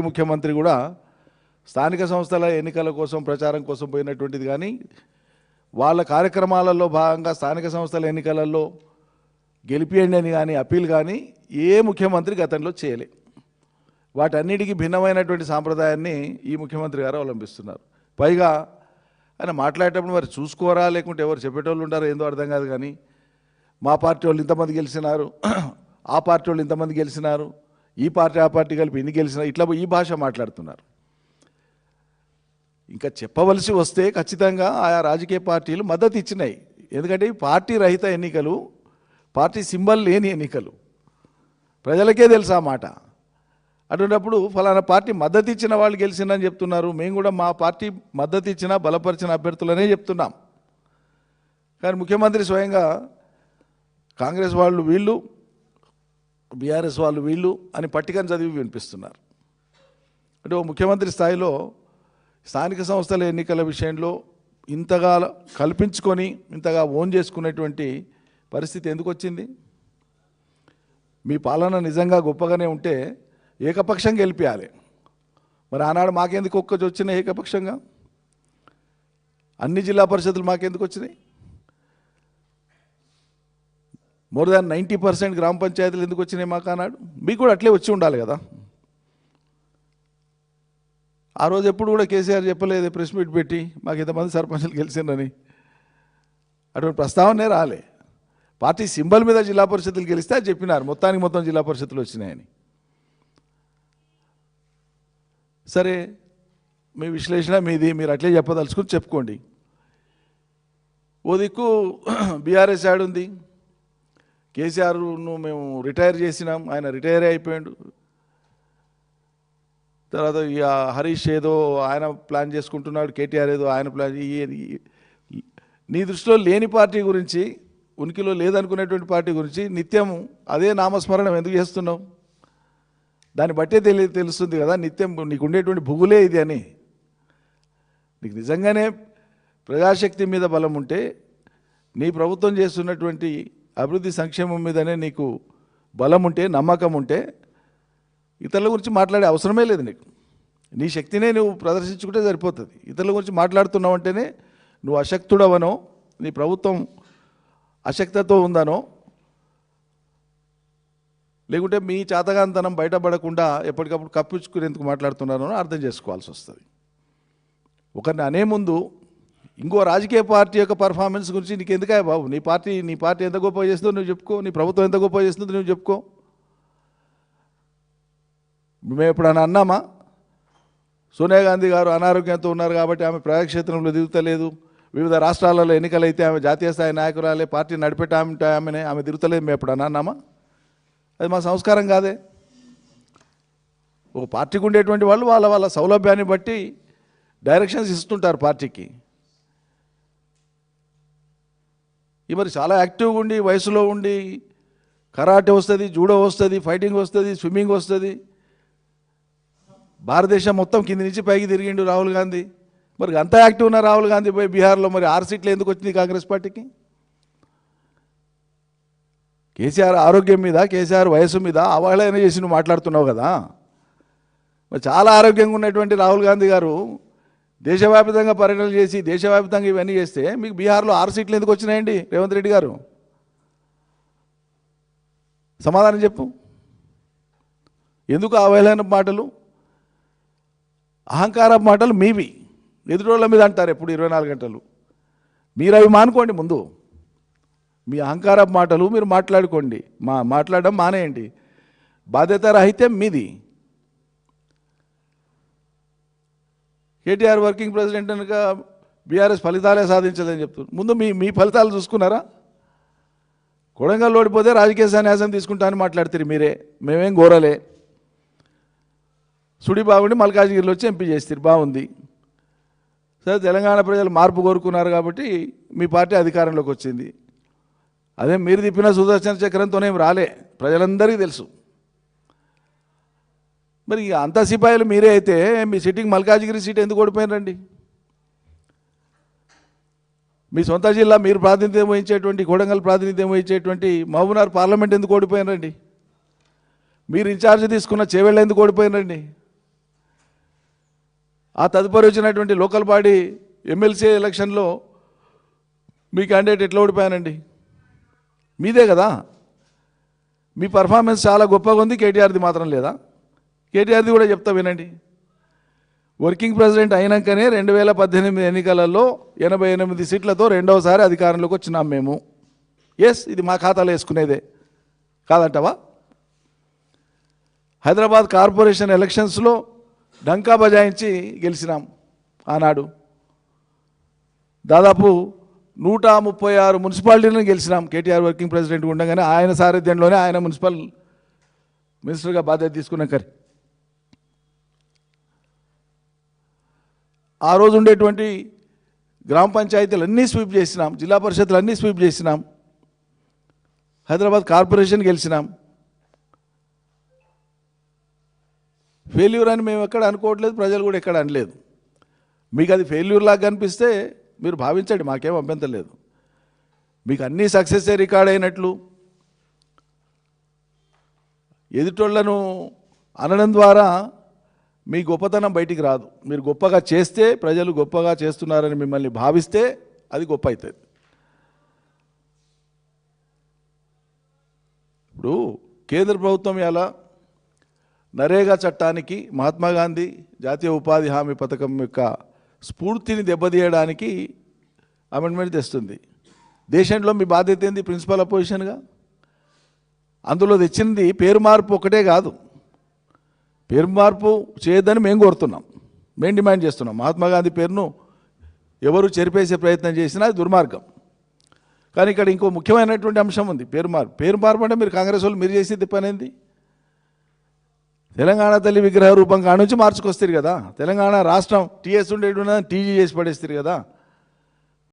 ముఖ్యమంత్రి కూడా స్థానిక సంస్థల ఎన్నికల కోసం ప్రచారం కోసం పోయినటువంటిది కానీ వాళ్ళ కార్యక్రమాలలో భాగంగా స్థానిక సంస్థల ఎన్నికలలో గెలిపియండి అని కానీ అప్పీల్ కానీ ఏ ముఖ్యమంత్రి గతంలో చేయలే. వాటన్నిటికీ భిన్నమైనటువంటి సాంప్రదాయాన్ని ఈ ముఖ్యమంత్రి గారు అవలంబిస్తున్నారు. పైగా ఆయన మాట్లాడేటప్పుడు మరి చూసుకోరా లేకుంటే ఎవరు చెప్పేటోళ్ళు ఉంటారో ఏందో అర్థం కాదు కానీ మా పార్టీ వాళ్ళు ఇంతమంది గెలిచినారు, ఆ పార్టీ వాళ్ళు ఇంతమంది గెలిచినారు, ఈ పార్టీ ఆ పార్టీ కలిపి ఇన్ని గెలిచినారు, ఇట్లా ఈ భాష మాట్లాడుతున్నారు. ఇంకా చెప్పవలసి వస్తే ఖచ్చితంగా ఆయా రాజకీయ పార్టీలు మద్దతు ఇచ్చినాయి. ఎందుకంటే పార్టీ రహిత ఎన్నికలు, పార్టీ సింబల్ లేని ఎన్నికలు, ప్రజలకే తెలుసు ఆ మాట. అటువంటిప్పుడు ఫలానా పార్టీ మద్దతు ఇచ్చిన వాళ్ళు గెలిచిందని చెప్తున్నారు. మేము కూడా మా పార్టీ మద్దతు ఇచ్చిన బలపరిచిన అభ్యర్థులనే చెప్తున్నాం. కానీ ముఖ్యమంత్రి స్వయంగా కాంగ్రెస్ వాళ్ళు వీళ్ళు, బీఆర్ఎస్ వాళ్ళు వీళ్ళు అని పట్టికను చదివి వినిపిస్తున్నారు. అంటే ఓ ముఖ్యమంత్రి స్థాయిలో స్థానిక సంస్థల ఎన్నికల విషయంలో ఇంతగా కల్పించుకొని ఇంతగా ఓన్ చేసుకునేటువంటి పరిస్థితి ఎందుకు వచ్చింది? మీ పాలన నిజంగా గొప్పగానే ఉంటే ఏకపక్షంగా గెలిపించాలి. మరి ఆనాడు మాకెందుకు ఒక్కటి వచ్చినాయి ఏకపక్షంగా? అన్ని జిల్లా పరిషత్తులు మాకెందుకు వచ్చినాయి? మోర్ దాన్ 90% గ్రామ పంచాయతీలు ఎందుకు వచ్చినాయి మాకు ఆనాడు? మీకు కూడా అట్లే వచ్చి ఉండాలి కదా. ఆ రోజు ఎప్పుడు కూడా కేసీఆర్ చెప్పలేదు ప్రెస్ మీట్ పెట్టి మాకు ఇంతమంది సర్పంచులు గెలిచిందని. అటువంటి ప్రస్తావనే రాలే. పార్టీ సింబల్ మీద జిల్లా పరిషత్తులు గెలిస్తే అది చెప్పినారు, మొత్తం జిల్లా పరిషత్తులు వచ్చినాయని. సరే, మీ విశ్లేషణ మీది, మీరు అట్లే చెప్పదలుచుకుని చెప్పుకోండి. ఓ దిక్కు బీఆర్ఎస్ యాడ్ ఉంది, కేసీఆర్ను మేము రిటైర్ చేసినాం, ఆయన రిటైర్ అయిపోయాడు. తర్వాత ఇక హరీష్ ఏదో ఆయన ప్లాన్ చేసుకుంటున్నాడు, కేటీఆర్ ఏదో ఆయన ప్లాన్. నీ దృష్టిలో లేని పార్టీ గురించి, ఉనికిలో లేదనుకునేటువంటి పార్టీ గురించి నిత్యం అదే నామస్మరణం ఎందుకు చేస్తున్నావు? దాన్ని బట్టే తెలుస్తుంది కదా నిత్యం నీకు ఉండేటువంటి భుగులే ఇది అని. నీకు నిజంగానే ప్రజాశక్తి మీద బలం ఉంటే, నీ ప్రభుత్వం చేస్తున్నటువంటి అభివృద్ధి సంక్షేమం మీదనే నీకు బలం ఉంటే, నమ్మకం ఉంటే, ఇతరుల గురించి మాట్లాడే అవసరమే లేదు నీకు. నీ శక్తినే నువ్వు ప్రదర్శించుకుంటే సరిపోతుంది. ఇతరుల గురించి మాట్లాడుతున్నావు అంటేనే నువ్వు అశక్తుడవనో, నీ ప్రభుత్వం అశక్తతో ఉందనో, లేకుంటే మీ చాతగాంతనం బయటపడకుండా ఎప్పటికప్పుడు కప్పించుకునేందుకు మాట్లాడుతున్నారో అర్థం చేసుకోవాల్సి వస్తుంది. ఒకరిని అనే ముందు ఇంకో రాజకీయ పార్టీ యొక్క పర్ఫార్మెన్స్ గురించి నీకు ఎందుకాయ బాబు? నీ పార్టీ ఎంత గొప్ప చేస్తుందో నువ్వు చెప్పుకో, నీ ప్రభుత్వం ఎంత గొప్ప చేస్తుందో నువ్వు చెప్పుకో. మేము ఎప్పుడన్నా అన్నామా సోనియా గాంధీ గారు అనారోగ్యంతో ఉన్నారు కాబట్టి ఆమె ప్రజాక్షేత్రంలో దిగుతలేదు, వివిధ రాష్ట్రాలలో ఎన్నికలైతే ఆమె జాతీయ స్థాయి నాయకురాలే, పార్టీ నడిపేట ఆమె దిగుతలేదు మేము ఎప్పుడన్నా అన్నామా? అది మా సంస్కారం కాదే. ఒక పార్టీకి ఉండేటువంటి వాళ్ళు వాళ్ళ సౌలభ్యాన్ని బట్టి డైరెక్షన్స్ ఇస్తుంటారు పార్టీకి. ఈ మరి చాలా యాక్టివ్గా ఉండి, వయసులో ఉండి, కరాటే వస్తుంది, జూడో వస్తుంది, ఫైటింగ్ వస్తుంది, స్విమ్మింగ్ వస్తుంది, భారతదేశం మొత్తం కింది నుంచి పైకి తిరిగిండు రాహుల్ గాంధీ. మరి అంత యాక్టివ్ ఉన్న రాహుల్ గాంధీ పోయి బీహార్లో మరి 6 సీట్లు ఎందుకు వచ్చింది కాంగ్రెస్ పార్టీకి? కేసీఆర్ ఆరోగ్యం మీద, కేసీఆర్ వయసు మీద అవహేళన చేసి నువ్వు మాట్లాడుతున్నావు కదా. మరి చాలా ఆరోగ్యంగా ఉన్నటువంటి రాహుల్ గాంధీ గారు దేశవ్యాప్తంగా పర్యటనలు చేసి, దేశవ్యాప్తంగా ఇవన్నీ చేస్తే మీకు బీహార్లో 6 సీట్లు ఎందుకు వచ్చినాయండి రేవంత్ రెడ్డి గారు? సమాధానం చెప్పు. ఎందుకు అవహేళన మాటలు, అహంకార మాటలు మీవి? ఎదురోళ్ళ మీద అంటారు ఎప్పుడు 24 గంటలు. మీరు అవి మానుకోండి. ముందు మీ అహంకార మాటలు మీరు మాట్లాడుకోండి, మాట్లాడడం మానేయండి. బాధ్యత రాహిత్యం మీది. కేటీఆర్ వర్కింగ్ ప్రెసిడెంట్ కనుక బీఆర్ఎస్ ఫలితాలే సాధించలేదని చెప్తున్నారు. ముందు మీ ఫలితాలు చూసుకున్నారా? కొడంగల్ ఓడిపోతే రాజకీయ సన్యాసం తీసుకుంటానని మాట్లాడుతారు మీరే. మేమేం కోరలే. సుడి బాగుండి మల్కాజ్గిరిలో వచ్చి ఎంపీ చేస్తారు, బాగుంది. సరే, తెలంగాణ ప్రజలు మార్పు కోరుకున్నారు కాబట్టి మీ పార్టీ అధికారంలోకి వచ్చింది. అదే మీరు తిప్పిన సుదర్శన చక్రంతోనేం రాలే, ప్రజలందరికీ తెలుసు. మరి అంత సిపాయిలు మీరే అయితే మీ సిట్టింగ్ మల్కాజ్గిరి సీట్ ఎందుకు ఓడిపోయినారండి? మీ సొంత జిల్లా మీరు ప్రాతినిధ్యం వహించేటువంటి, కొడంగల్ ప్రాతినిధ్యం వహించేటువంటి మహబూబ్నగర్ పార్లమెంట్ ఎందుకు ఓడిపోయినారండి? మీరు ఇన్ఛార్జ్ తీసుకున్న చేవెళ్ళ ఎందుకు ఓడిపోయినారండి? ఆ తదుపరి వచ్చినటువంటి లోకల్ బాడీ ఎమ్మెల్సీ ఎలక్షన్లో మీ క్యాండిడేట్ ఎట్లా ఓడిపోయానండి? మీదే కదా. మీ పర్ఫార్మెన్స్ చాలా గొప్పగా ఉంది, కేటీఆర్ది మాత్రం లేదా? కేటీఆర్ది కూడా చెప్తా వినండి. వర్కింగ్ ప్రెసిడెంట్ అయినాకనే 2018 ఎన్నికలలో 88 సీట్లతో రెండవసారి అధికారంలోకి వచ్చినాం మేము. ఎస్, ఇది మా ఖాతాలో వేసుకునేదే కాదంటావా? హైదరాబాద్ కార్పొరేషన్ ఎలక్షన్స్లో డంకా బజాయించి గెలిచినాం. ఆనాడు దాదాపు 136 మున్సిపాలిటీలను గెలిచినాం. కేటీఆర్ వర్కింగ్ ప్రెసిడెంట్ ఉండగానే ఆయన సారథ్యంలోనే ఆయన మున్సిపల్ మినిస్టర్గా బాధ్యత తీసుకున్నాక ఆ రోజు ఉండేటువంటి గ్రామ పంచాయతీలు అన్నీ స్వీప్ చేసినాం, జిల్లా పరిషత్లు అన్నీ స్వీప్ చేసినాం, హైదరాబాద్ కార్పొరేషన్ గెలిచినాం. ఫెయిల్యూర్ అని మేము ఎక్కడ అనుకోవట్లేదు, ప్రజలు కూడా ఎక్కడ అనలేదు. మీకు అది ఫెయిల్యూర్ లాగా కనిపిస్తే మీరు భావించండి, మాకేం అభ్యంతరం లేదు. మీకు అన్నీ సక్సెస్సే రికార్డ్ అయినట్లు ఎదుటోళ్లను అనడం ద్వారా మీ గొప్పతనం బయటికి రాదు. మీరు గొప్పగా చేస్తే, ప్రజలు గొప్పగా చేస్తున్నారని మిమ్మల్ని భావిస్తే అది గొప్ప అవుతుంది. ఇప్పుడు కేంద్ర ప్రభుత్వం ఇలా నరేగా చట్టానికి, మహాత్మా గాంధీ జాతీయ ఉపాధి హామీ పథకం యొక్క స్ఫూర్తిని దెబ్బతీయడానికి అమెండ్మెంట్ తెస్తుంది. దేశంలో మీ బాధ్యత ఏంది? ప్రిన్సిపల్ అపోజిషన్గా అందులో తెచ్చింది పేరు మార్పు ఒకటే కాదు. పేరు మార్పు చేయొద్దని మేము కోరుతున్నాం, మేము డిమాండ్ చేస్తున్నాం. మహాత్మా గాంధీ పేరును ఎవరు చెరిపేసే ప్రయత్నం చేసినా అది దుర్మార్గం. కానీ ఇక్కడ ఇంకో ముఖ్యమైనటువంటి అంశం ఉంది, పేరు మార్పు. పేరు మార్పు అంటే మీరు కాంగ్రెస్ వాళ్ళు మీరు చేసేది పనేంది? తెలంగాణ తల్లి విగ్రహ రూపం కాడ నుంచి మార్చుకొస్తారు కదా. తెలంగాణ రాష్ట్రం టీఎస్ ఉండేటువంటి టీజీ చేసి పడేస్తారు కదా.